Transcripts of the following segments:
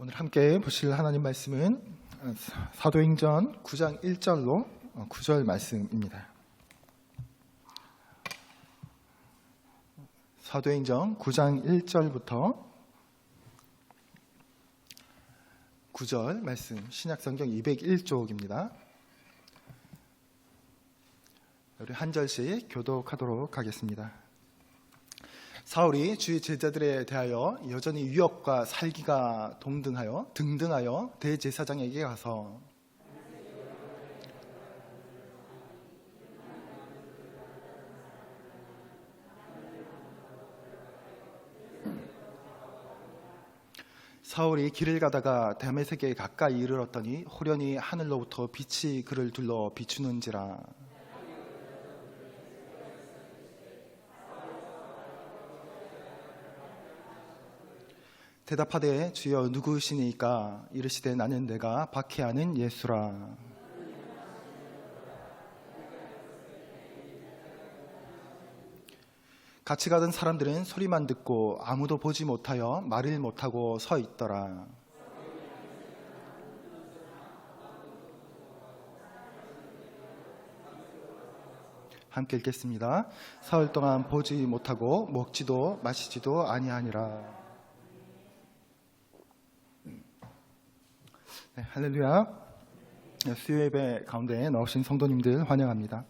오늘 함께 보실 하나님 말씀은 사도행전 9장 1절로 9절 말씀입니다. 사도행전 9장 1절부터 9절 말씀, 신약성경 201쪽입니다. 우리 한 절씩 교독하도록 하겠습니다. 사울이 주의 제자들에 대하여 여전히 유업과 살기가 등등하여 대제사장에게 가서 사울이 길을 가다가 다메섹에 가까이 이르렀더니 호련히 하늘로부터 빛이 그를 둘러 비추는지라. 대답하되 주여 누구시니까? 이르시되 나는 내가 박해하는 예수라. 같이 가던 사람들은 소리만 듣고 아무도 보지 못하여 말을 못하고 서 있더라. 함께 읽겠습니다. 사흘 동안 보지 못하고 먹지도 마시지도 아니하니라. 네, 할렐루야. 수요 예배 가운데 나오신 성도님들 환영합니다.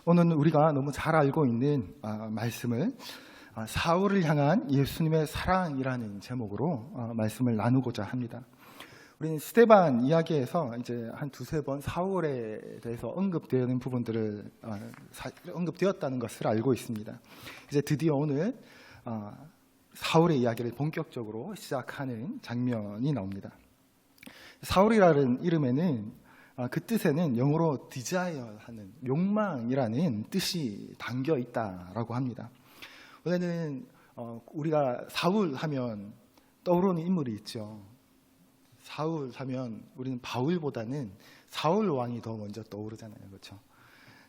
오늘 우리가 너무 잘 알고 있는 말씀을 사울을 향한 예수님의 사랑이라는 제목으로 말씀을 나누고자 합니다. 우리는 스데반 이야기에서 이제 한 두세 번 사울에 대해서 언급되는 부분들을 언급되었다는 것을 알고 있습니다. 이제 드디어 오늘 사울의 이야기를 본격적으로 시작하는 장면이 나옵니다. 사울이라는 이름에는 그 뜻에는 영어로 desire 하는 욕망이라는 뜻이 담겨 있다라고 합니다. 원래는 우리가 사울 하면 떠오르는 인물이 있죠. 사울 하면 우리는 바울보다는 사울 왕이 더 먼저 떠오르잖아요, 그렇죠?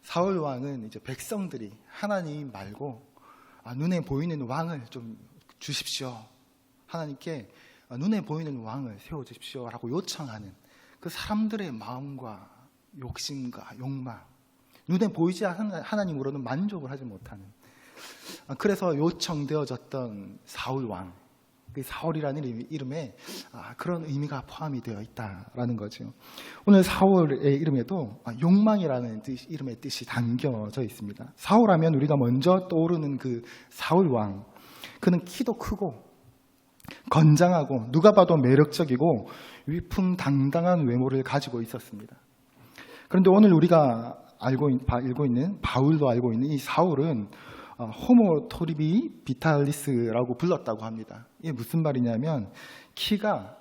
사울 왕은 이제 백성들이 하나님 말고 눈에 보이는 왕을 좀 주십시오. 하나님께 눈에 보이는 왕을 세워주십시오라고 요청하는 그 사람들의 마음과 욕심과 욕망, 눈에 보이지 않는 하나님으로는 만족을 하지 못하는, 그래서 요청되어졌던 사울 왕, 그 사울이라는 이름에 그런 의미가 포함이 되어 있다라는 거죠. 오늘 사울의 이름에도 욕망이라는 이름의 뜻이 담겨져 있습니다. 사울하면 우리가 먼저 떠오르는 그 사울 왕, 그는 키도 크고 건장하고 누가 봐도 매력적이고 위풍당당한 외모를 가지고 있었습니다. 그런데 오늘 우리가 알고 있는, 바울도 알고 있는 이 사울은 호모 토리비 비탈리스라고 불렀다고 합니다. 이게 무슨 말이냐면 키가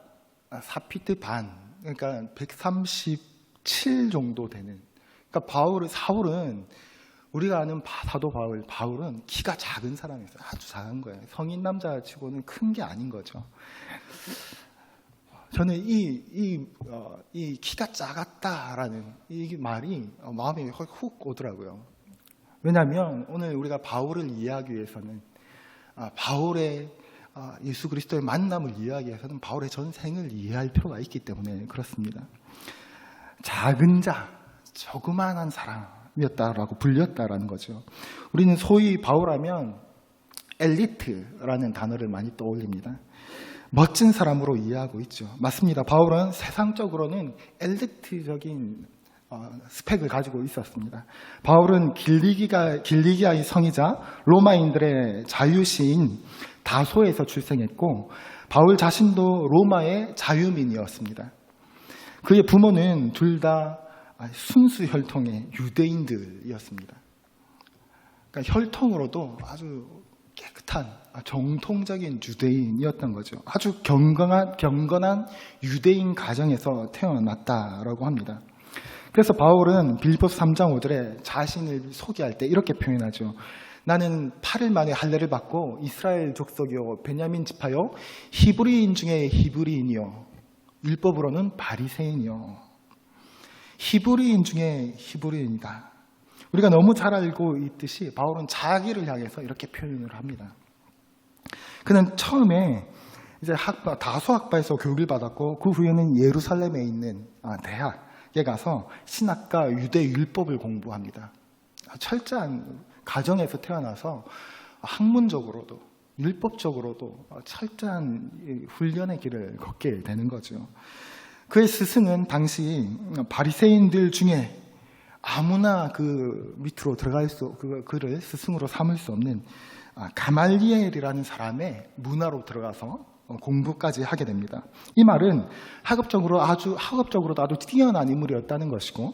4피트 반, 그러니까 137 정도 되는, 그러니까 사울은 우리가 아는 사도 바울은 키가 작은 사람이었어요. 아주 작은 거예요. 성인 남자치고는 큰 게 아닌 거죠. 저는 이 키가 작았다라는 이 말이 마음에 훅 오더라고요. 왜냐하면 오늘 우리가 바울을 이해하기 위해서는 바울의 예수 그리스도의 만남을 이해하기 위해서는 바울의 전생을 이해할 필요가 있기 때문에 그렇습니다. 작은 자, 조그만한 사람이었다라고 불렸다라는 거죠. 우리는 소위 바울하면 엘리트라는 단어를 많이 떠올립니다. 멋진 사람으로 이해하고 있죠. 맞습니다. 바울은 세상적으로는 엘리트적인 스펙을 가지고 있었습니다. 바울은 길리기아의 성이자 로마인들의 자유시인 다소에서 출생했고, 바울 자신도 로마의 자유민이었습니다. 그의 부모는 둘 다 순수 혈통의 유대인들이었습니다. 그러니까 혈통으로도 아주 깨끗한 정통적인 유대인이었던 거죠. 아주 경건한 유대인 가정에서 태어났다라고 합니다. 그래서 바울은 빌립보서 3장 5절에 자신을 소개할 때 이렇게 표현하죠. 나는 8일 만에 할례를 받고 이스라엘 족속이요 베냐민 지파요 히브리인 중에 히브리인이요 율법으로는 바리새인이요. 히브리인 중에 히브리인이다. 우리가 너무 잘 알고 있듯이 바울은 자기를 향해서 이렇게 표현을 합니다. 그는 처음에 이제 다소학파에서 교육을 받았고 그 후에는 예루살렘에 있는 대학에 가서 신학과 유대 율법을 공부합니다. 철저한 가정에서 태어나서 학문적으로도 율법적으로도 철저한 훈련의 길을 걷게 되는 거죠. 그의 스승은 당시 바리새인들 중에 아무나 그 밑으로 들어갈 그를 스승으로 삼을 수 없는 가말리엘이라는 사람의 문화로 들어가서 공부까지 하게 됩니다. 이 말은 학업적으로도 아주 뛰어난 인물이었다는 것이고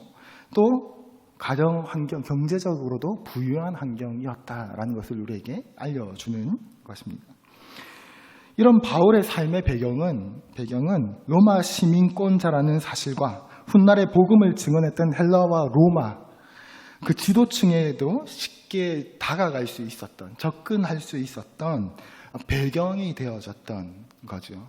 또 가정 환경, 경제적으로도 부유한 환경이었다라는 것을 우리에게 알려주는 것입니다. 이런 바울의 삶의 배경은 로마 시민권자라는 사실과 훗날에 복음을 증언했던 헬라와 로마 그 지도층에도 쉽게 다가갈 수 있었던, 접근할 수 있었던 배경이 되어졌던 거죠.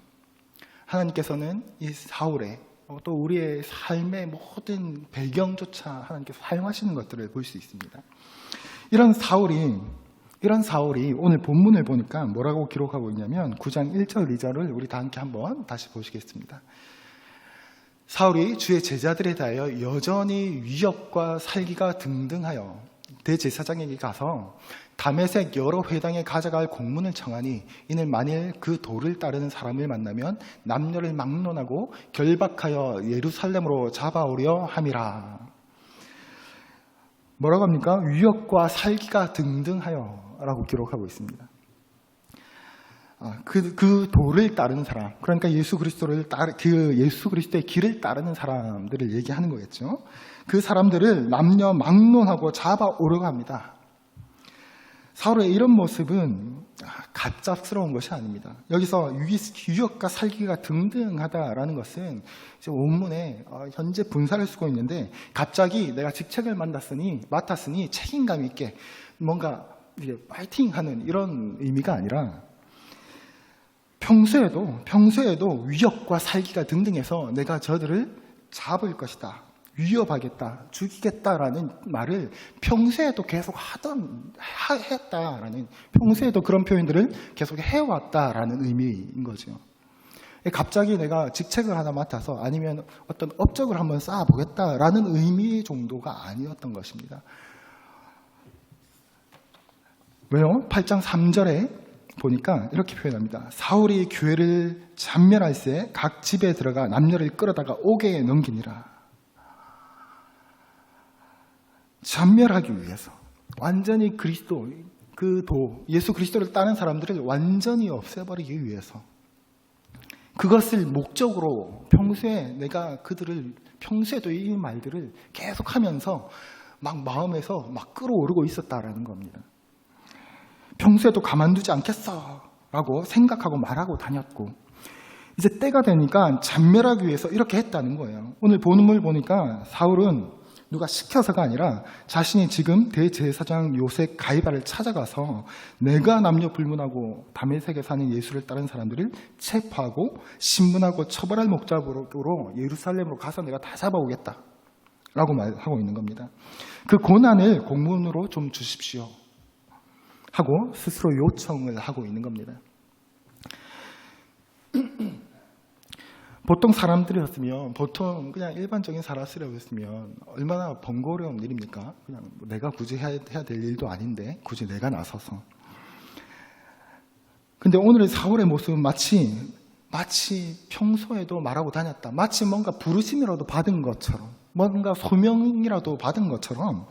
하나님께서는 이 사울의 또 우리의 삶의 모든 배경조차 하나님께서 사용하시는 것들을 볼 수 있습니다. 이런 사울이 오늘 본문을 보니까 뭐라고 기록하고 있냐면 9장 1절 2절을 우리 다 함께 한번 다시 보시겠습니다. 사울이 주의 제자들에 대하여 여전히 위협과 살기가 등등하여 대제사장에게 가서 다메섹 여러 회당에 가져갈 공문을 청하니 이는 만일 그 도를 따르는 사람을 만나면 남녀를 막론하고 결박하여 예루살렘으로 잡아오려 함이라. 뭐라고 합니까? 위협과 살기가 등등하여 라고 기록하고 있습니다. 그 도를 따르는 사람, 그러니까 예수 그리스도의 길을 따르는 사람들을 얘기하는 거겠죠. 그 사람들을 남녀 막론하고 잡아오려고 합니다. 사울의 이런 모습은 갑작스러운 것이 아닙니다. 여기서 위협과 살기가 등등하다라는 것은 원문에 현재 분사를 쓰고 있는데 갑자기 내가 직책을 맡았으니 책임감 있게 뭔가 파이팅하는 이런 의미가 아니라 평소에도 위협과 살기가 등등해서 내가 저들을 잡을 것이다, 위협하겠다, 죽이겠다라는 말을 평소에도 계속 했다라는, 평소에도 그런 표현들을 계속 해왔다라는 의미인 거죠. 갑자기 내가 직책을 하나 맡아서 아니면 어떤 업적을 한번 쌓아보겠다라는 의미 정도가 아니었던 것입니다. 왜요? 8장 3절에 보니까 이렇게 표현합니다. 사울이 교회를 잔멸할 새 각 집에 들어가 남녀를 끌어다가 옥에 넘기니라. 잔멸하기 위해서 완전히 예수 그리스도를 따르는 사람들을 완전히 없애버리기 위해서 그것을 목적으로 평소에 내가 그들을 평소에도 이 말들을 계속하면서 막 마음에서 막 끌어오르고 있었다라는 겁니다. 평소에도 가만두지 않겠어 라고 생각하고 말하고 다녔고 이제 때가 되니까 잔멸하기 위해서 이렇게 했다는 거예요. 오늘 본문을 보니까 사울은 누가 시켜서가 아니라 자신이 지금 대제사장 요셉 가이바를 찾아가서 내가 남녀 불문하고 다메섹에 사는 예수를 따르는 사람들을 체포하고 신문하고 처벌할 목적으로 예루살렘으로 가서 내가 다 잡아오겠다 라고 말하고 있는 겁니다. 그 고난을 공문으로 좀 주십시오 하고 스스로 요청을 하고 있는 겁니다. 보통 사람들이었으면, 보통 그냥 일반적인 사람이었으면 얼마나 번거로운 일입니까? 그냥 내가 굳이 해야 될 일도 아닌데 굳이 내가 나서서. 근데 오늘의 사울의 모습은 마치 평소에도 말하고 다녔다, 마치 뭔가 부르심이라도 받은 것처럼, 뭔가 소명이라도 받은 것처럼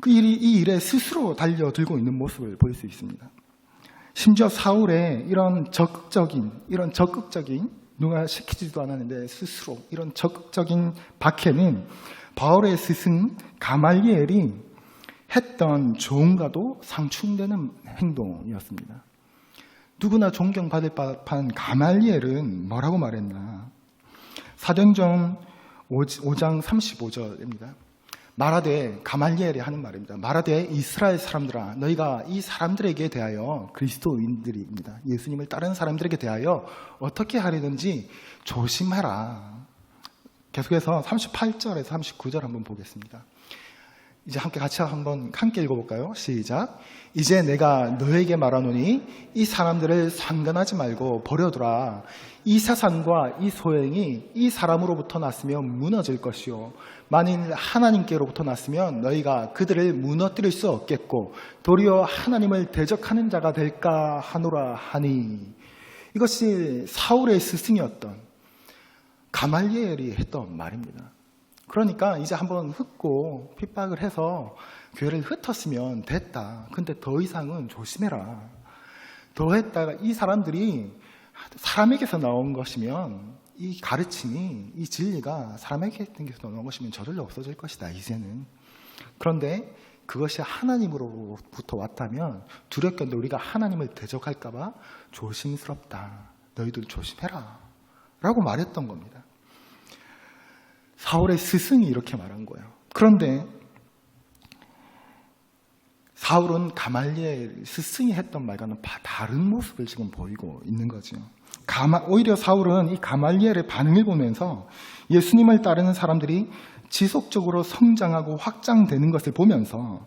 이 일에 스스로 달려들고 있는 모습을 볼 수 있습니다. 심지어 사울의 이런 적극적인 누가 시키지도 않았는데 스스로 이런 적극적인 박해는 바울의 스승 가말리엘이 했던 조언과도 상충되는 행동이었습니다. 누구나 존경받을 법한 가말리엘은 뭐라고 말했나? 사도행전 5장 35절입니다. 말하되, 가말리엘이 하는 말입니다. 말하되 이스라엘 사람들아, 너희가 이 사람들에게 대하여, 그리스도인들입니다, 예수님을 따르는 사람들에게 대하여 어떻게 하려든지 조심하라. 계속해서 38절에서 39절 한번 보겠습니다. 이제 함께 읽어볼까요? 시작. 이제 내가 너에게 말하노니 이 사람들을 상관하지 말고 버려두라. 이 사상과 이 소행이 이 사람으로부터 났으면 무너질 것이요, 만일 하나님께로부터 났으면 너희가 그들을 무너뜨릴 수 없겠고 도리어 하나님을 대적하는 자가 될까 하노라 하니. 이것이 사울의 스승이었던 가말리엘이 했던 말입니다. 그러니까 이제 한번 흩고 핍박을 해서 교회를 흩었으면 됐다. 근데 더 이상은 조심해라. 더 했다가 이 사람들이 사람에게서 나온 것이면, 이 가르침이, 이 진리가 사람에게서 나온 것이면 저절로 없어질 것이다, 이제는. 그런데 그것이 하나님으로부터 왔다면 두렵건대 우리가 하나님을 대적할까봐 조심스럽다. 너희들 조심해라 라고 말했던 겁니다. 사울의 스승이 이렇게 말한 거예요. 그런데 사울은 가말리엘 스승이 했던 말과는 다른 모습을 지금 보이고 있는 거죠. 오히려 사울은 이 가말리엘의 반응을 보면서 예수님을 따르는 사람들이 지속적으로 성장하고 확장되는 것을 보면서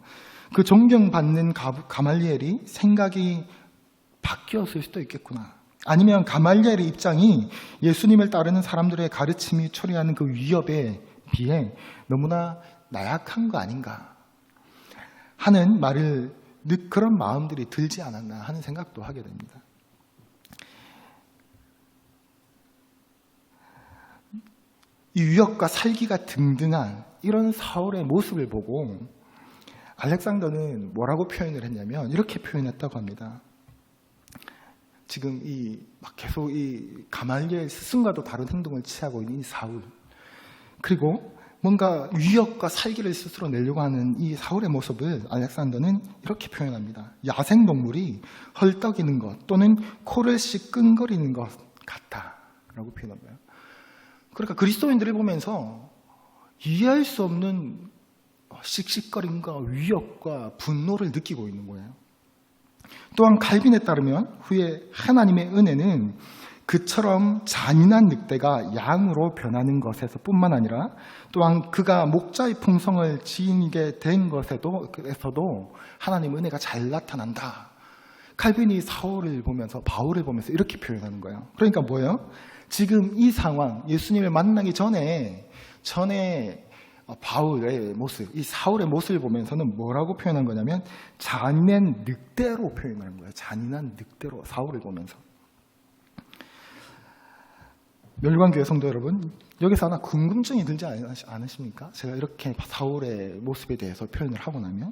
그 존경받는 가말리엘이 생각이 바뀌었을 수도 있겠구나. 아니면 가말리엘의 입장이 예수님을 따르는 사람들의 가르침이 초래하는 그 위협에 비해 너무나 나약한 거 아닌가 하는 그런 마음들이 들지 않았나 하는 생각도 하게 됩니다. 이 위협과 살기가 등등한 이런 사울의 모습을 보고 알렉산더는 뭐라고 표현을 했냐면 이렇게 표현했다고 합니다. 지금 계속 이 가말리엘 스승과도 다른 행동을 취하고 있는 이 사울, 그리고 뭔가 위협과 살기를 스스로 내려고 하는 이 사울의 모습을 알렉산더는 이렇게 표현합니다. 야생동물이 헐떡이는 것 또는 코를 씻끈거리는 것 같다라고 표현한 거예요. 그러니까 그리스도인들을 보면서 이해할 수 없는 씩씩거림과 위협과 분노를 느끼고 있는 거예요. 또한 칼빈에 따르면 후에 하나님의 은혜는 그처럼 잔인한 늑대가 양으로 변하는 것에서 뿐만 아니라 또한 그가 목자의 풍성을 지니게 된 것에서도 하나님의 은혜가 잘 나타난다. 칼빈이 바울을 보면서 이렇게 표현하는 거예요. 그러니까 뭐예요? 지금 이 상황, 예수님을 만나기 전에 바울의 모습, 이 사울의 모습을 보면서는 뭐라고 표현한 거냐면 잔인한 늑대로 표현하는 거예요. 잔인한 늑대로 사울을 보면서. 멸관교회 성도 여러분, 여기서 하나 궁금증이 들지 않으십니까? 제가 이렇게 사울의 모습에 대해서 표현을 하고 나면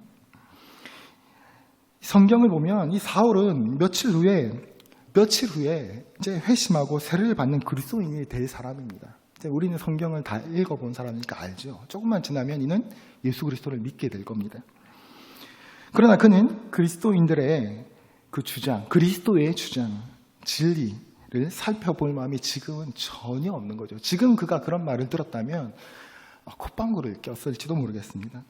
성경을 보면 이 사울은 며칠 후에 이제 회심하고 세례를 받는 그리스도인이 될 사람입니다. 우리는 성경을 다 읽어본 사람이니까 알죠. 조금만 지나면 이는 예수 그리스도를 믿게 될 겁니다. 그러나 그는 그리스도인들의 그리스도의 주장, 진리를 살펴볼 마음이 지금은 전혀 없는 거죠. 지금 그가 그런 말을 들었다면 콧방구를 꼈을지도 모르겠습니다.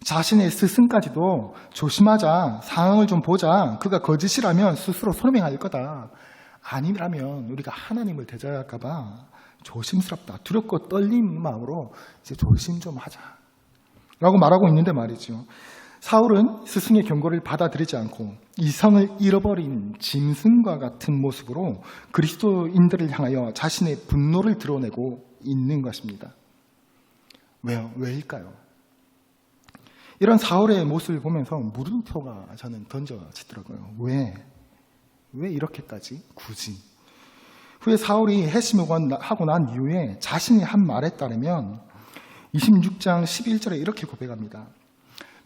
자신의 스승까지도 조심하자, 상황을 좀 보자, 그가 거짓이라면 스스로 소명할 거다, 아니라면 우리가 하나님을 대적할까 봐 조심스럽다, 두렵고 떨리는 마음으로 이제 조심 좀 하자 라고 말하고 있는데 말이죠. 사울은 스승의 경고를 받아들이지 않고 이성을 잃어버린 짐승과 같은 모습으로 그리스도인들을 향하여 자신의 분노를 드러내고 있는 것입니다. 왜일까요? 이런 사울의 모습을 보면서 물음표가 저는 던져지더라고요. 왜 이렇게까지 굳이? 후에 사울이 회심하고 난 이후에 자신이 한 말에 따르면 26장 11절에 이렇게 고백합니다.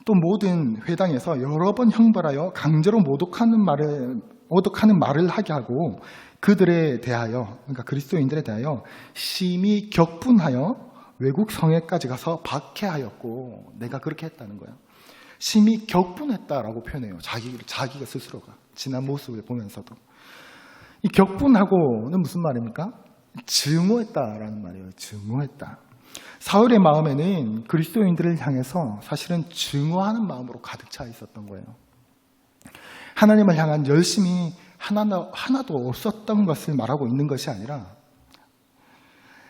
또 모든 회당에서 여러 번 형벌하여 강제로 모독하는 말을 하게 하고 그들에 대하여, 그러니까 그리스도인들에 대하여 심히 격분하여 외국 성에까지 가서 박해하였고, 내가 그렇게 했다는 거예요. 심히 격분했다라고 표현해요. 자기가 스스로가 지난 모습을 보면서도. 이 격분하고는 무슨 말입니까? 증오했다라는 말이에요. 증오했다. 사울의 마음에는 그리스도인들을 향해서 사실은 증오하는 마음으로 가득 차 있었던 거예요. 하나님을 향한 열심이 하나도 없었던 것을 말하고 있는 것이 아니라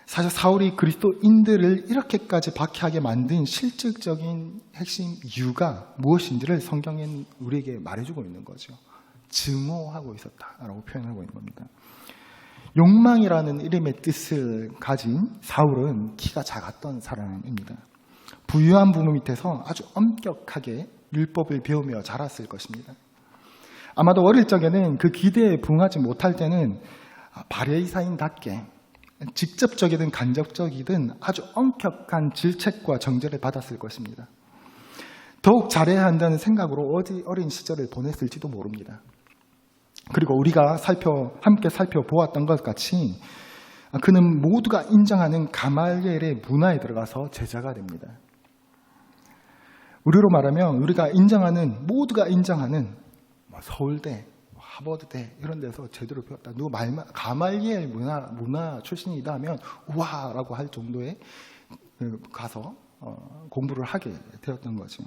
사실 사울이 그리스도인들을 이렇게까지 박해하게 만든 실질적인 핵심 이유가 무엇인지를 성경은 우리에게 말해주고 있는 거죠. 증오하고 있었다라고 표현하고 있는 겁니다. 욕망이라는 이름의 뜻을 가진 사울은 키가 작았던 사람입니다. 부유한 부모 밑에서 아주 엄격하게 율법을 배우며 자랐을 것입니다. 아마도 어릴 적에는 그 기대에 부응하지 못할 때는 바리사인답게 직접적이든 간접적이든 아주 엄격한 질책과 정죄를 받았을 것입니다. 더욱 잘해야 한다는 생각으로 어린 시절을 보냈을지도 모릅니다. 그리고 우리가 함께 살펴보았던 것 같이 그는 모두가 인정하는 가말리엘의 문화에 들어가서 제자가 됩니다. 우리로 말하면 우리가 모두가 인정하는 서울대, 하버드대 이런 데서 제대로 배웠다. 가말리엘 문화 출신이다 하면 우와라고 할 정도의 가서 공부를 하게 되었던 거죠.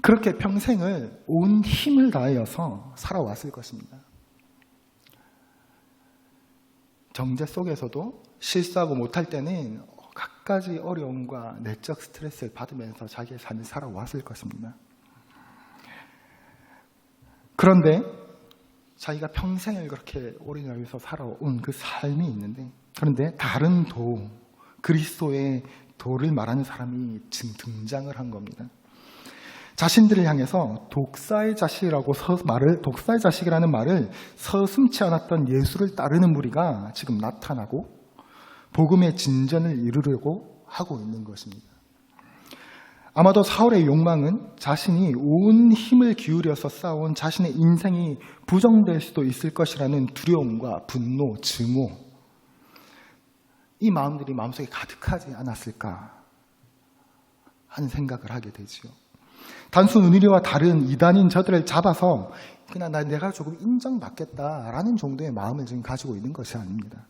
그렇게 평생을 온 힘을 다하여서 살아왔을 것입니다. 정제 속에서도 실수하고 못할 때는 갖가지 어려움과 내적 스트레스를 받으면서 자기의 삶을 살아왔을 것입니다. 그런데 자기가 평생을 그렇게 올인하면서 살아온 그 삶이 있는데, 그런데 다른 그리스도의 도를 말하는 사람이 지금 등장을 한 겁니다. 자신들을 향해서 독사의 자식이라는 말을 서슴지 않았던 예수를 따르는 무리가 지금 나타나고 복음의 진전을 이루려고 하고 있는 것입니다. 아마도 사울의 욕망은 자신이 온 힘을 기울여서 쌓아온 자신의 인생이 부정될 수도 있을 것이라는 두려움과 분노, 증오, 이 마음들이 마음속에 가득하지 않았을까 하는 생각을 하게 되지요. 단순 은혜와 다른 이단인 저들을 잡아서 그냥 내가 조금 인정받겠다라는 정도의 마음을 지금 가지고 있는 것이 아닙니다.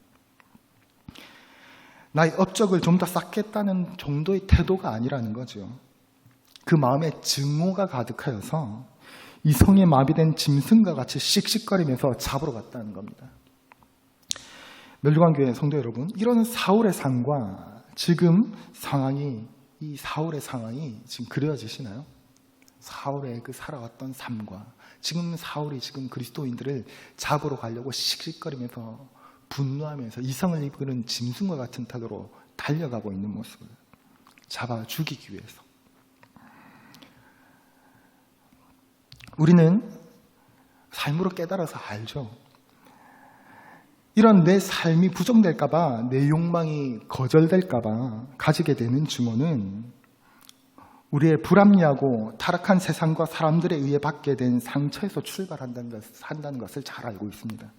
나의 업적을 좀 더 쌓겠다는 정도의 태도가 아니라는 거죠. 그 마음에 증오가 가득하여서 이성에 마비된 짐승과 같이 씩씩거리면서 잡으러 갔다는 겁니다. 멸류관교회 성도 여러분, 이런 사울의 삶과 지금 이 사울의 상황이 지금 그려지시나요? 사울의 그 살아왔던 삶과 사울이 지금 그리스도인들을 잡으러 가려고 씩씩거리면서 분노하면서 이성을 이끄는 짐승과 같은 태도로 달려가고 있는 모습을 잡아 죽이기 위해서. 우리는 삶으로 깨달아서 알죠. 이런 내 삶이 부정될까봐, 내 욕망이 거절될까봐 가지게 되는 증오는 우리의 불합리하고 타락한 세상과 사람들에 의해 받게 된 상처에서 출발한다는 것을 잘 알고 있습니다.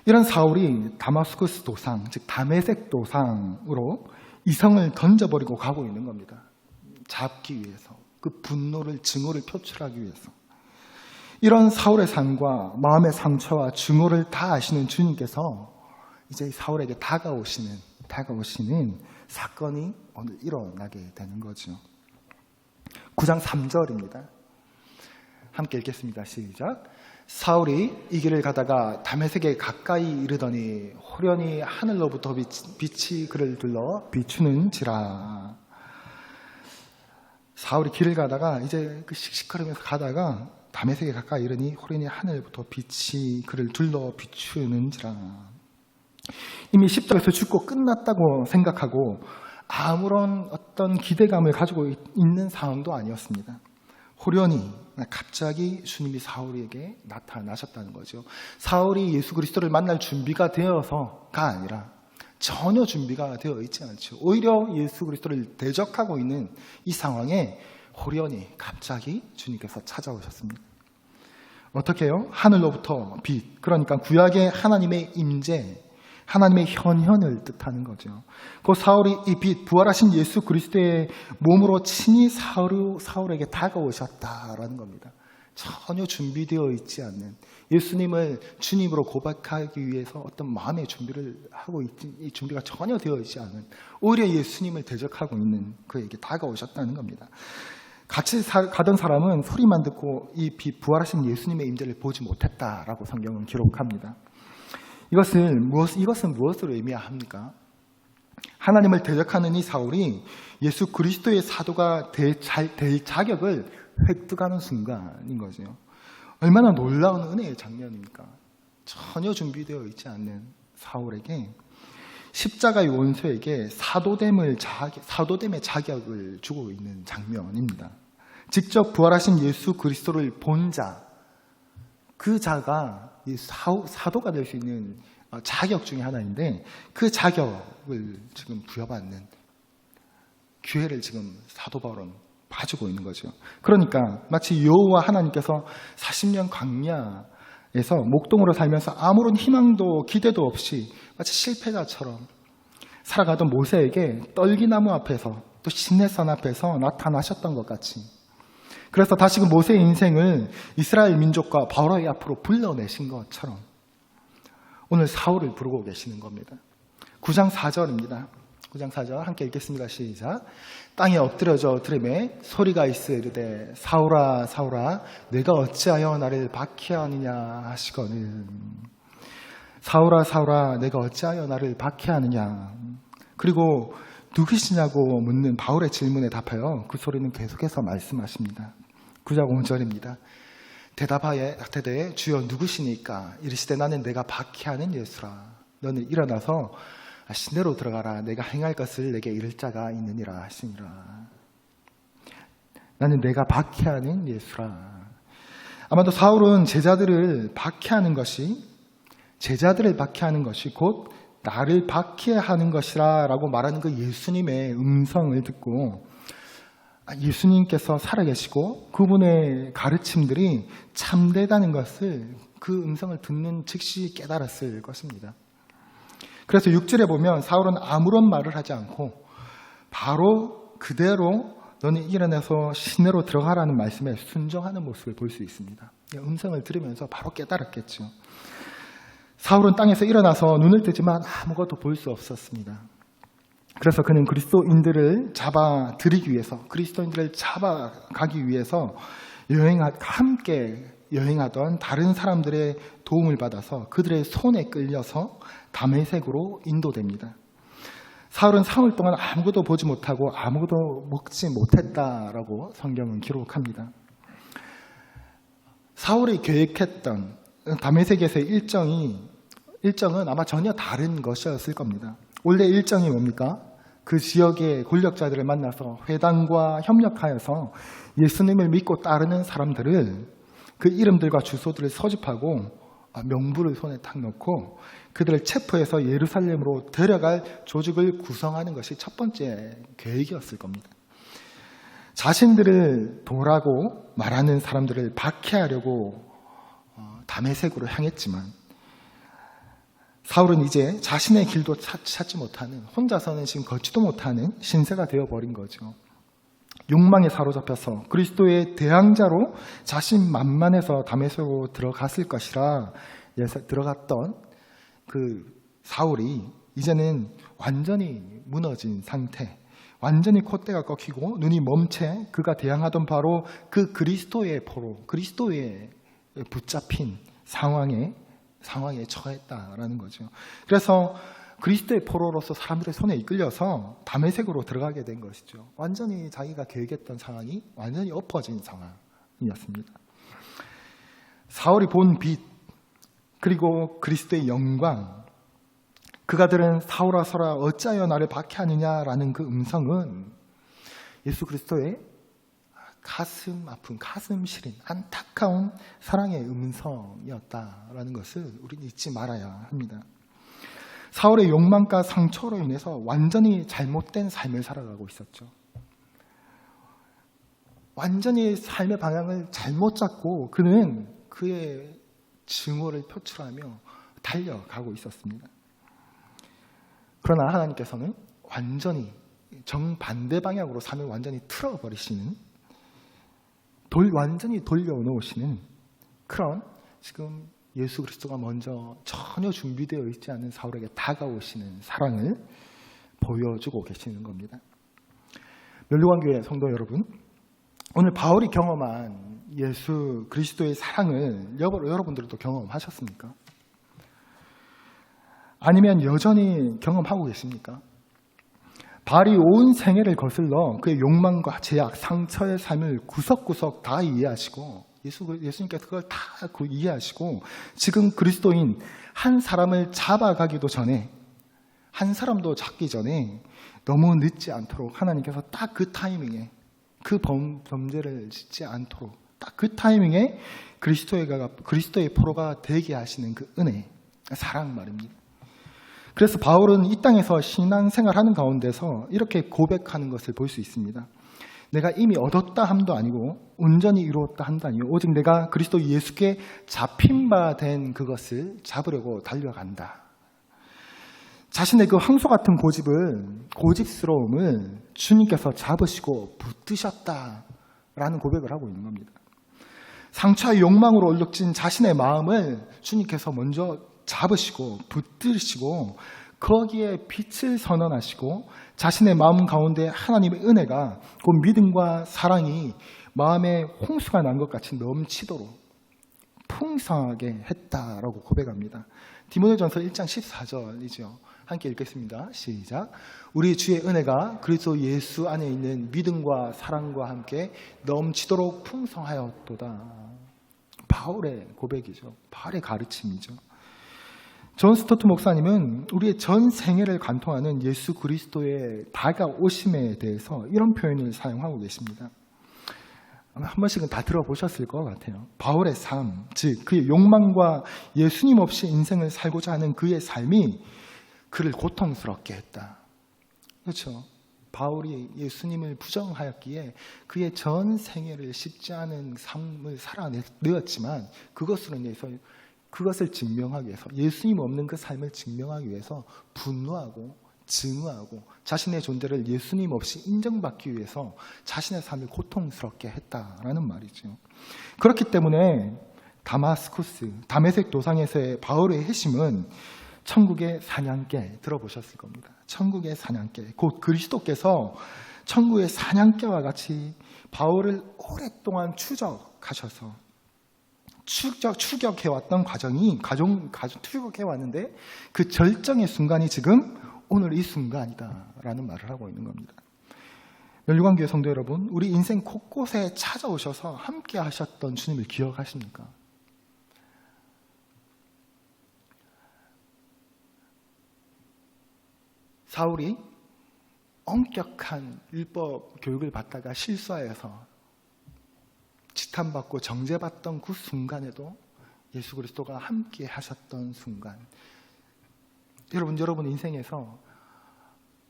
이런 사울이 다마스쿠스 도상, 즉 다메섹 도상으로 이성을 던져버리고 가고 있는 겁니다. 잡기 위해서, 그 분노를, 증오를 표출하기 위해서. 이런 사울의 삶과 마음의 상처와 증오를 다 아시는 주님께서 이제 사울에게 다가오시는 사건이 오늘 일어나게 되는 거죠. 9장 3절입니다. 함께 읽겠습니다. 시작. 사울이 이 길을 가다가 다메섹에 가까이 이르더니 호련히 하늘로부터 빛이 그를 둘러 비추는지라. 사울이 길을 가다가 이제 그 씩씩거리면서 가다가 다메섹에 가까이 이르니 호련히 하늘부터 빛이 그를 둘러 비추는지라. 이미 10절에서 죽고 끝났다고 생각하고 아무런 어떤 기대감을 가지고 있는 상황도 아니었습니다. 호련히 갑자기 주님이 사울에게 나타나셨다는 거죠. 사울이 예수 그리스도를 만날 준비가 되어서가 아니라 전혀 준비가 되어 있지 않죠. 오히려 예수 그리스도를 대적하고 있는 이 상황에 호련히 갑자기 주님께서 찾아오셨습니다. 어떻게 해요? 하늘로부터 빛, 그러니까 구약의 하나님의 임재, 하나님의 현현을 뜻하는 거죠. 그 사울이 이 빛, 부활하신 예수 그리스도의 몸으로 친히 사울에게 다가오셨다라는 겁니다. 전혀 준비되어 있지 않는, 예수님을 주님으로 고백하기 위해서 어떤 마음의 준비를 하고 이 준비가 전혀 되어 있지 않은, 오히려 예수님을 대적하고 있는 그에게 다가오셨다는 겁니다. 같이 가던 사람은 소리만 듣고 이 빛, 부활하신 예수님의 임재를 보지 못했다라고 성경은 기록합니다. 이것은 무엇으로 의미합니까? 하나님을 대적하는 이 사울이 예수 그리스도의 사도가 될 자격을 획득하는 순간인 거죠. 얼마나 놀라운 은혜의 장면입니까? 전혀 준비되어 있지 않는 사울에게 십자가의 원수에게 사도됨의 자격을 주고 있는 장면입니다. 직접 부활하신 예수 그리스도를 본 자, 그 자가 사도가 될 수 있는 자격 중에 하나인데 그 자격을 지금 부여받는 기회를 지금 사도 바울은 봐주고 있는 거죠. 그러니까 마치 여호와 하나님께서 40년 광야에서 목동으로 살면서 아무런 희망도 기대도 없이 마치 실패자처럼 살아가던 모세에게 떨기나무 앞에서 또 시내산 앞에서 나타나셨던 것 같이, 그래서 다시금 모세의 인생을 이스라엘 민족과 바로의 앞으로 불러내신 것처럼 오늘 사울을 부르고 계시는 겁니다. 9장 4절입니다. 9장 4절 함께 읽겠습니다. 시작. 땅에 엎드려져 들으매 소리가 있어 이르되 사울아 사울아 내가 어찌하여 나를 박해하느냐 하시거늘. 사울아 사울아 내가 어찌하여 나를 박해하느냐. 그리고 누구시냐고 묻는 바울의 질문에 답하여 그 소리는 계속해서 말씀하십니다. 9장 5절입니다. 대답하되 주여 누구시니까? 이르시되 나는 내가 박해하는 예수라. 너는 일어나서 시내로 들어가라. 내가 행할 것을 내게 이를 자가 있느니라 하시니라. 나는 내가 박해하는 예수라. 아마도 사울은 제자들을 박해하는 것이 곧 나를 박해하는 것이라 라고 말하는 그 예수님의 음성을 듣고 예수님께서 살아계시고 그분의 가르침들이 참되다는 것을 그 음성을 듣는 즉시 깨달았을 것입니다. 그래서 6절에 보면 사울은 아무런 말을 하지 않고 바로 그대로 너는 일어나서 시내로 들어가라는 말씀에 순종하는 모습을 볼 수 있습니다. 음성을 들으면서 바로 깨달았겠죠. 사울은 땅에서 일어나서 눈을 뜨지만 아무것도 볼 수 없었습니다. 그래서 그는 그리스도인들을 잡아들이기 위해서, 그리스도인들을 잡아가기 위해서 함께 여행하던 다른 사람들의 도움을 받아서 그들의 손에 끌려서 다메섹으로 인도됩니다. 사울은 사흘 동안 아무것도 보지 못하고 아무것도 먹지 못했다라고 성경은 기록합니다. 사울이 계획했던 다메섹에서의 일정은 아마 전혀 다른 것이었을 겁니다. 원래 일정이 뭡니까? 그 지역의 권력자들을 만나서 회당과 협력하여서 예수님을 믿고 따르는 사람들을 그 이름들과 주소들을 서집하고 명부를 손에 탁 넣고 그들을 체포해서 예루살렘으로 데려갈 조직을 구성하는 것이 첫 번째 계획이었을 겁니다. 자신들을 도라고 말하는 사람들을 박해하려고 다메섹으로 향했지만 사울은 이제 자신의 길도 찾지 못하는, 혼자서는 지금 걷지도 못하는 신세가 되어버린 거죠. 욕망에 사로잡혀서 그리스도의 대항자로 자신만만해서 다메섹으로 들어갔을 것이라 들어갔던 그 사울이 이제는 완전히 무너진 상태, 완전히 콧대가 꺾이고 눈이 멈춰 그가 대항하던 바로 그 그리스도의 포로, 그리스도의 붙잡힌 상황에 처했다라는 거죠. 그래서 그리스도의 포로로서 사람들의 손에 이끌려서 다메섹으로 들어가게 된 것이죠. 완전히 자기가 계획했던 상황이 완전히 엎어진 상황이었습니다. 사울이 본 빛, 그리고 그리스도의 영광, 그가들은 사울아 사울아 어찌하여 나를 박해하느냐라는 그 음성은 예수 그리스도의 가슴 아픈, 가슴 시린, 안타까운 사랑의 음성이었다라는 것을 우리는 잊지 말아야 합니다. 사울의 욕망과 상처로 인해서 완전히 잘못된 삶을 살아가고 있었죠. 완전히 삶의 방향을 잘못 잡고 그는 그의 증오를 표출하며 달려가고 있었습니다. 그러나 하나님께서는 완전히 정반대 방향으로 삶을 완전히 틀어버리시는, 완전히 돌려놓으시는 그런 지금 예수 그리스도가 먼저 전혀 준비되어 있지 않은 사울에게 다가오시는 사랑을 보여주고 계시는 겁니다. 멸류관교회 성도 여러분, 오늘 바울이 경험한 예수 그리스도의 사랑을 여러분들도 경험하셨습니까? 아니면 여전히 경험하고 계십니까? 바울이 온 생애를 거슬러 그의 욕망과 제약, 상처의 삶을 구석구석 다 이해하시고 예수님께서 그걸 다 이해하시고 지금 그리스도인 한 사람을 잡아가기도 전에, 한 사람도 잡기 전에 너무 늦지 않도록 하나님께서 딱 그 타이밍에, 그 범죄를 짓지 않도록 딱 그 타이밍에 그리스도의 포로가 되게 하시는 그 은혜, 사랑 말입니다. 그래서 바울은 이 땅에서 신앙생활하는 가운데서 이렇게 고백하는 것을 볼 수 있습니다. 내가 이미 얻었다 함도 아니고 온전히 이루었다 함도 아니고 오직 내가 그리스도 예수께 잡힌 바 된 그것을 잡으려고 달려간다. 자신의 그 황소 같은 고집스러움을 주님께서 잡으시고 붙드셨다라는 고백을 하고 있는 겁니다. 상처와 욕망으로 얼룩진 자신의 마음을 주님께서 먼저 잡으시고 붙드시고 거기에 빛을 선언하시고 자신의 마음 가운데 하나님의 은혜가 곧 믿음과 사랑이 마음에 홍수가 난 것 같이 넘치도록 풍성하게 했다라고 고백합니다. 디모데전서 1장 14절이죠. 함께 읽겠습니다. 시작. 우리 주의 은혜가 그리스도 예수 안에 있는 믿음과 사랑과 함께 넘치도록 풍성하였도다. 바울의 고백이죠. 바울의 가르침이죠. 존 스토트 목사님은 우리의 전 생애를 관통하는 예수 그리스도의 다가오심에 대해서 이런 표현을 사용하고 계십니다. 한 번씩은 다 들어보셨을 것 같아요. 바울의 삶, 즉 그의 욕망과 예수님 없이 인생을 살고자 하는 그의 삶이 그를 고통스럽게 했다. 그렇죠? 바울이 예수님을 부정하였기에 그의 전 생애를 쉽지 않은 삶을 살아내었지만 그것을 증명하기 위해서, 예수님 없는 그 삶을 증명하기 위해서 분노하고 증오하고 자신의 존재를 예수님 없이 인정받기 위해서 자신의 삶을 고통스럽게 했다라는 말이죠. 그렇기 때문에 다메섹 도상에서의 바울의 회심은 천국의 사냥개, 들어보셨을 겁니다. 천국의 사냥개, 곧 그리스도께서 천국의 사냥개와 같이 바울을 오랫동안 추적하셔서 추격해왔던 추격해왔는데 그 절정의 순간이 지금 오늘 이 순간이다라는 말을 하고 있는 겁니다. 멸류관교회 성도 여러분, 우리 인생 곳곳에 찾아오셔서 함께 하셨던 주님을 기억하십니까? 사울이 엄격한 율법 교육을 받다가 실수하여서 지탄받고 정죄받던 그 순간에도 예수 그리스도가 함께 하셨던 순간, 여러분 인생에서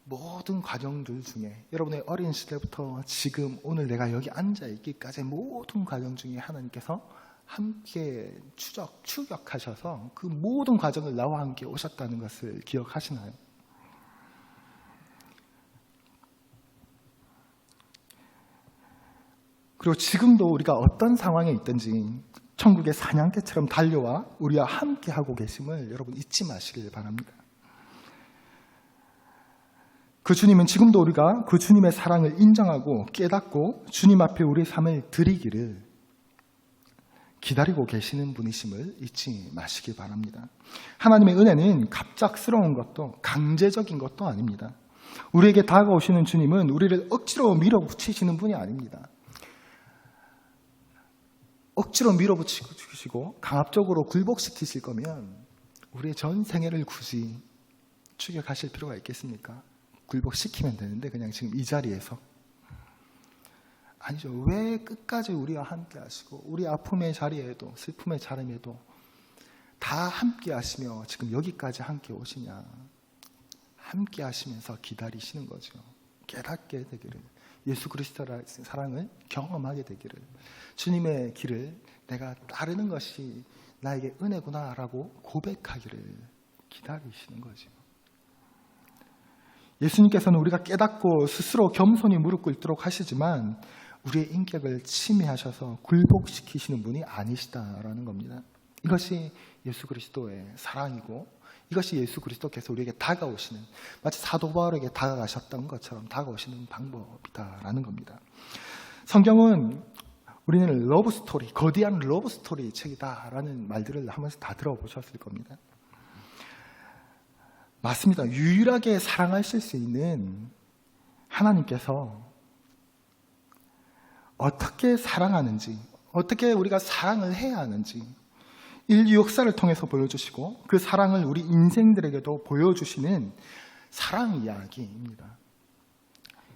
모든 과정들 중에 여러분의 어린 시대부터 지금 오늘 내가 여기 앉아있기까지 모든 과정 중에 하나님께서 함께 추격하셔서 그 모든 과정을 나와 함께 오셨다는 것을 기억하시나요? 그리고 지금도 우리가 어떤 상황에 있든지 천국의 사냥개처럼 달려와 우리와 함께하고 계심을 여러분 잊지 마시길 바랍니다. 그 주님은 지금도 우리가 그 주님의 사랑을 인정하고 깨닫고 주님 앞에 우리의 삶을 드리기를 기다리고 계시는 분이심을 잊지 마시길 바랍니다. 하나님의 은혜는 갑작스러운 것도 강제적인 것도 아닙니다. 우리에게 다가오시는 주님은 우리를 억지로 밀어붙이시는 분이 아닙니다. 억지로 밀어붙이시고 강압적으로 굴복시키실 거면 우리의 전 생애를 굳이 추격하실 필요가 있겠습니까? 굴복시키면 되는데 그냥 지금 이 자리에서. 아니죠. 왜 끝까지 우리와 함께 하시고 우리 아픔의 자리에도 슬픔의 자리에도 다 함께 하시며 지금 여기까지 함께 오시냐. 함께 하시면서 기다리시는 거죠. 깨닫게 되기를, 예수 그리스도의 사랑을 경험하게 되기를, 주님의 길을 내가 따르는 것이 나에게 은혜구나라고 고백하기를 기다리시는 거죠. 예수님께서는 우리가 깨닫고 스스로 겸손히 무릎 꿇도록 하시지만 우리의 인격을 침해하셔서 굴복시키시는 분이 아니시다라는 겁니다. 이것이 예수 그리스도의 사랑이고 이것이 예수 그리스도께서 우리에게 다가오시는, 마치 사도 바울에게 다가가셨던 것처럼 다가오시는 방법이다라는 겁니다. 성경은 우리는 러브스토리, 거대한 러브스토리 책이다라는 말들을 한 번씩 다 들어보셨을 겁니다. 맞습니다. 유일하게 사랑하실 수 있는 하나님께서 어떻게 사랑하는지, 어떻게 우리가 사랑을 해야 하는지 인류 역사를 통해서 보여주시고 그 사랑을 우리 인생들에게도 보여주시는 사랑 이야기입니다.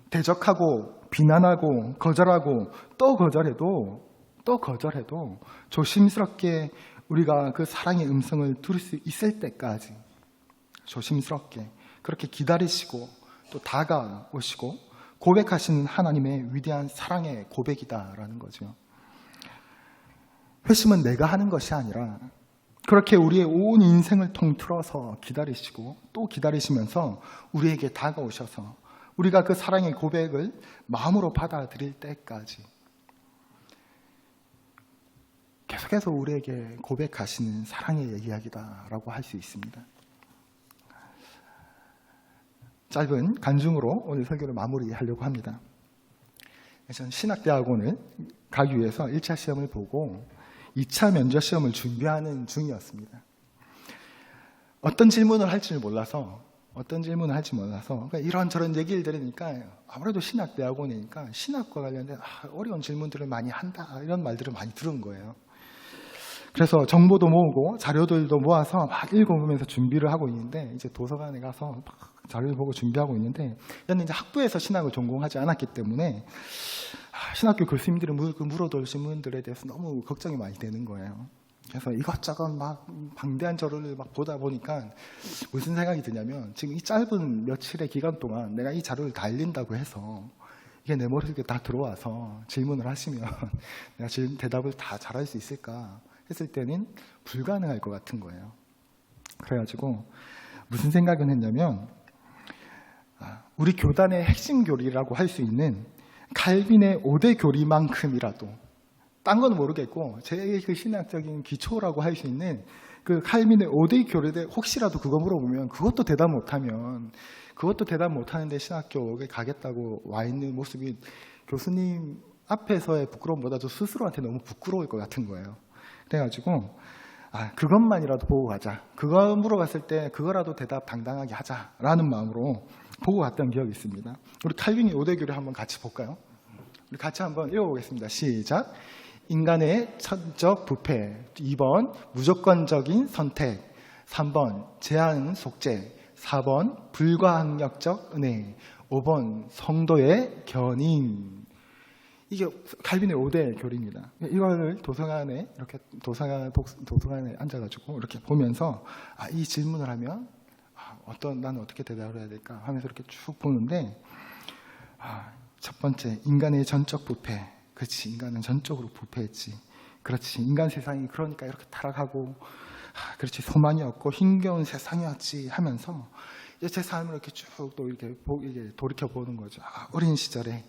대적하고 비난하고 거절하고 또 거절해도 조심스럽게 우리가 그 사랑의 음성을 들을 수 있을 때까지 조심스럽게 그렇게 기다리시고 또 다가오시고 고백하시는 하나님의 위대한 사랑의 고백이다라는 거죠. 회심은 내가 하는 것이 아니라 그렇게 우리의 온 인생을 통틀어서 기다리시고 또 기다리시면서 우리에게 다가오셔서 우리가 그 사랑의 고백을 마음으로 받아들일 때까지 계속해서 우리에게 고백하시는 사랑의 이야기다라고 할 수 있습니다. 짧은 간증으로 오늘 설교를 마무리하려고 합니다. 저는 신학대학원을 가기 위해서 1차 시험을 보고 2차 면접 시험을 준비하는 중이었습니다. 어떤 질문을 할지 몰라서 그러니까 이런저런 얘기를 들으니까 아무래도 신학대학원이니까 신학과 관련된 어려운 질문들을 많이 한다 이런 말들을 많이 들은 거예요. 그래서 정보도 모으고 자료들도 모아서 막 읽어보면서 준비를 하고 있는데 이제 도서관에 가서 막 자료를 보고 준비하고 있는데 저는 이제 학부에서 신학을 전공하지 않았기 때문에 신학교 교수님들이 물어보신 분들에 대해서 너무 걱정이 많이 되는 거예요. 그래서 이것저것 막 방대한 자료를 막 보다 보니까 무슨 생각이 드냐면 지금 이 짧은 며칠의 기간 동안 내가 이 자료를 다 읽는다고 해서 이게 내 머릿속에 다 들어와서 질문을 하시면 내가 지금 대답을 다 잘할 수 있을까 했을 때는 불가능할 것 같은 거예요. 그래가지고 무슨 생각을 했냐면 우리 교단의 핵심 교리라고 할 수 있는 칼빈의 5대 교리만큼이라도 딴 건 모르겠고 제 그 신학적인 기초라고 할 수 있는 그 칼빈의 5대 교리에 혹시라도 그거 물어보면 그것도 대답 못하는데 신학교에 가겠다고 와 있는 모습이 교수님 앞에서의 부끄러움보다도 스스로한테 너무 부끄러울 것 같은 거예요. 그래가지고 그것만이라도 보고 가자. 그거 물어봤을 때 그거라도 대답 당당하게 하자라는 마음으로 보고 갔던 기억이 있습니다. 우리 칼빈의 5대 교리 한번 같이 볼까요? 우리 같이 한번 읽어보겠습니다. 시작. 인간의 천적 부패, 2번 무조건적인 선택, 3번 제한 속죄, 4번 불가항력적 은혜, 5번 성도의 견인. 이게 칼빈의 5대 교리입니다. 이걸 도서관에 앉아가지고 이렇게 보면서 이 질문을 하면 나는 어떻게 대답을 해야 될까 하면서 이렇게 쭉 보는데 첫 번째, 인간의 전적 부패. 그렇지, 인간은 전적으로 부패했지. 그렇지, 인간 세상이 그러니까 이렇게 타락하고 그렇지, 소망이 없고 힘겨운 세상이었지 하면서 이제 제 삶을 이렇게 쭉 또 이렇게 돌이켜 보는 거죠. 어린 시절에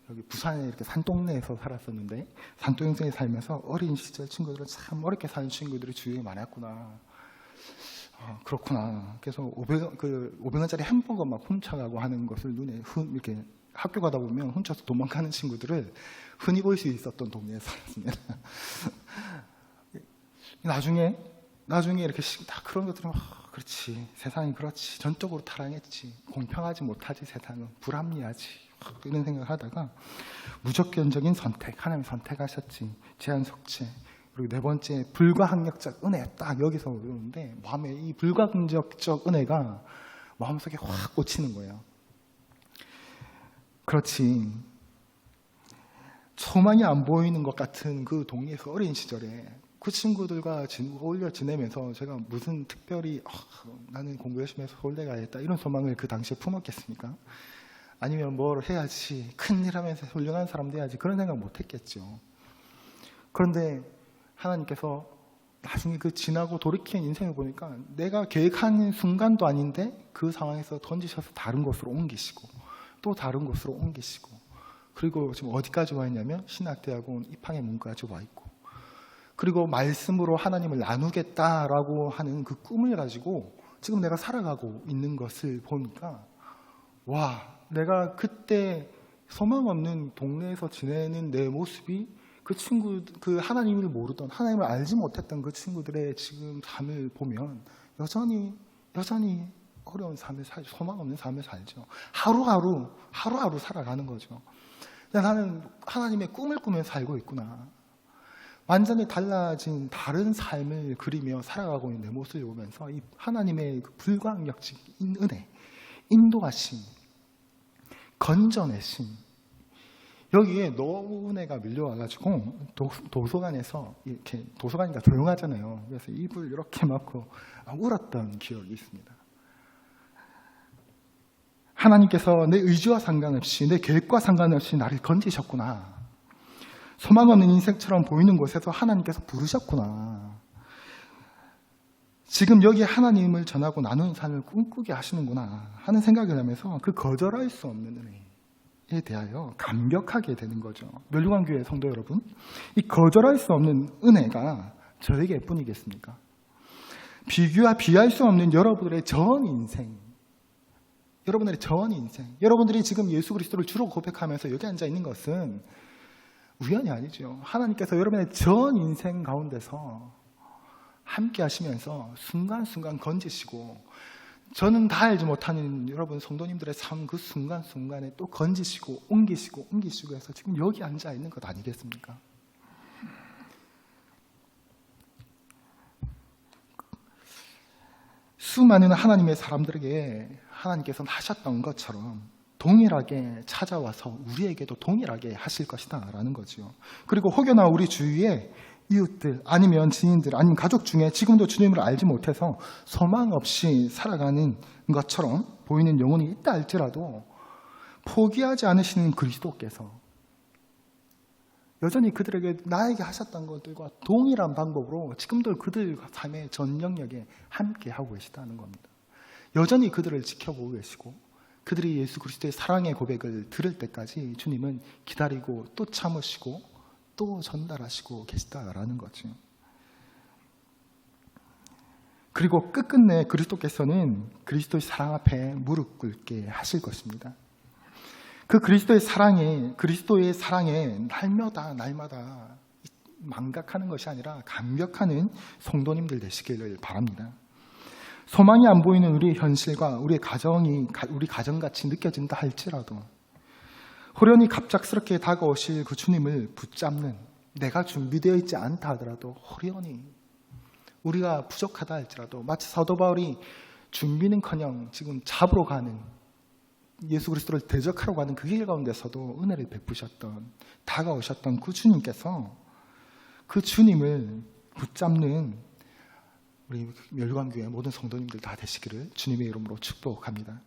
여기 부산에 이렇게 산동네에서 살았었는데 산동생에 살면서 어린 시절 친구들은 참 어렵게 사는 친구들이 주위에 많았구나. 그렇구나. 그래서 500원짜리 햄버거 막 훔쳐가고 하는 것을 눈에 이렇게 학교 가다 보면 훔쳐서 도망가는 친구들을 흔히 볼 수 있었던 동네에 살았습니다. 나중에 이렇게 다 그런 것들은 그렇지, 세상이 그렇지, 전적으로 타락했지, 공평하지 못하지, 세상은 불합리하지 이런 생각을 하다가 무조건적인 선택, 하나님 선택하셨지, 제한 속죄, 그리고 네 번째 불가항력적 은혜, 딱 여기서 오는데 마음에 이 불가항력적 은혜가 마음속에 확 꽂히는 거예요. 그렇지, 소망이 안 보이는 것 같은 그 동네에서 어린 시절에 그 친구들과 어울려 지내면서 제가 무슨 특별히 나는 공부 열심히 해서 서울대 가야겠다 이런 소망을 그 당시에 품었겠습니까? 아니면 뭘 해야지, 큰일 하면서 훌륭한 사람 돼야지, 그런 생각 못 했겠죠. 그런데 하나님께서 나중에 그 지나고 돌이킨 인생을 보니까 내가 계획한 순간도 아닌데 그 상황에서 던지셔서 다른 곳으로 옮기시고 또 다른 곳으로 옮기시고, 그리고 지금 어디까지 와 있냐면 신학대학원 입학의 문까지 와 있고, 그리고 말씀으로 하나님을 나누겠다라고 하는 그 꿈을 가지고 지금 내가 살아가고 있는 것을 보니까 내가 그때 소망 없는 동네에서 지내는 내 모습이 그 하나님을 모르던, 하나님을 알지 못했던 그 친구들의 지금 삶을 보면 여전히 여전히 어려운 삶을 살죠. 소망 없는 삶을 살죠. 하루하루 살아가는 거죠. 나는 하나님의 꿈을 꾸며 살고 있구나. 완전히 달라진 다른 삶을 그리며 살아가고 있는 내 모습을 보면서 이 하나님의 그 불가항력적인 은혜, 인도하심, 건져내심, 여기에 너무 은혜가 밀려와가지고 도서관에서 이렇게, 도서관이니까 조용하잖아요. 그래서 입을 이렇게 막고 울었던 기억이 있습니다. 하나님께서 내 의지와 상관없이, 내 계획과 상관없이 나를 건지셨구나. 소망 없는 인생처럼 보이는 곳에서 하나님께서 부르셨구나. 지금 여기 하나님을 전하고 나누는 삶을 꿈꾸게 하시는구나 하는 생각을 하면서 그 거절할 수 없는 은혜에 대하여 감격하게 되는 거죠. 멸류관교회 성도 여러분, 이 거절할 수 없는 은혜가 저에게 뿐이겠습니까? 비교와 비할 수 없는 여러분들의 전 인생, 여러분들이 지금 예수 그리스도를 주로 고백하면서 여기 앉아 있는 것은 우연이 아니죠. 하나님께서 여러분의 전 인생 가운데서 함께 하시면서 순간순간 건지시고, 저는 다 알지 못하는 여러분 성도님들의 삶 그 순간순간에 또 건지시고 옮기시고 해서 지금 여기 앉아 있는 것 아니겠습니까? 수많은 하나님의 사람들에게 하나님께서는 하셨던 것처럼 동일하게 찾아와서 우리에게도 동일하게 하실 것이다 라는 거죠. 그리고 혹여나 우리 주위에 이웃들 아니면 지인들 아니면 가족 중에 지금도 주님을 알지 못해서 소망 없이 살아가는 것처럼 보이는 영혼이 있다 할지라도 포기하지 않으시는 그리스도께서 여전히 그들에게 나에게 하셨던 것들과 동일한 방법으로 지금도 그들 삶의 전 영역에 함께 하고 계시다는 겁니다. 여전히 그들을 지켜보고 계시고 그들이 예수 그리스도의 사랑의 고백을 들을 때까지 주님은 기다리고 또 참으시고 또 전달하시고 계시다라는 거죠. 그리고 끝끝내 그리스도께서는 그리스도의 사랑 앞에 무릎 꿇게 하실 것입니다. 그 그리스도의 사랑에 날마다 망각하는 것이 아니라 감격하는 성도님들 되시기를 바랍니다. 소망이 안 보이는 우리의 현실과 우리 가정같이 느껴진다 할지라도 호련히 갑작스럽게 다가오실 그 주님을 붙잡는, 내가 준비되어 있지 않다 하더라도 호련히, 우리가 부족하다 할지라도 마치 사도 바울이 준비는커녕 지금 잡으러 가는, 예수 그리스도를 대적하러 가는 그 길 가운데서도 은혜를 베푸셨던, 다가오셨던 그 주님께서 그 주님을 붙잡는 우리 멸류관교회 모든 성도님들 다 되시기를 주님의 이름으로 축복합니다.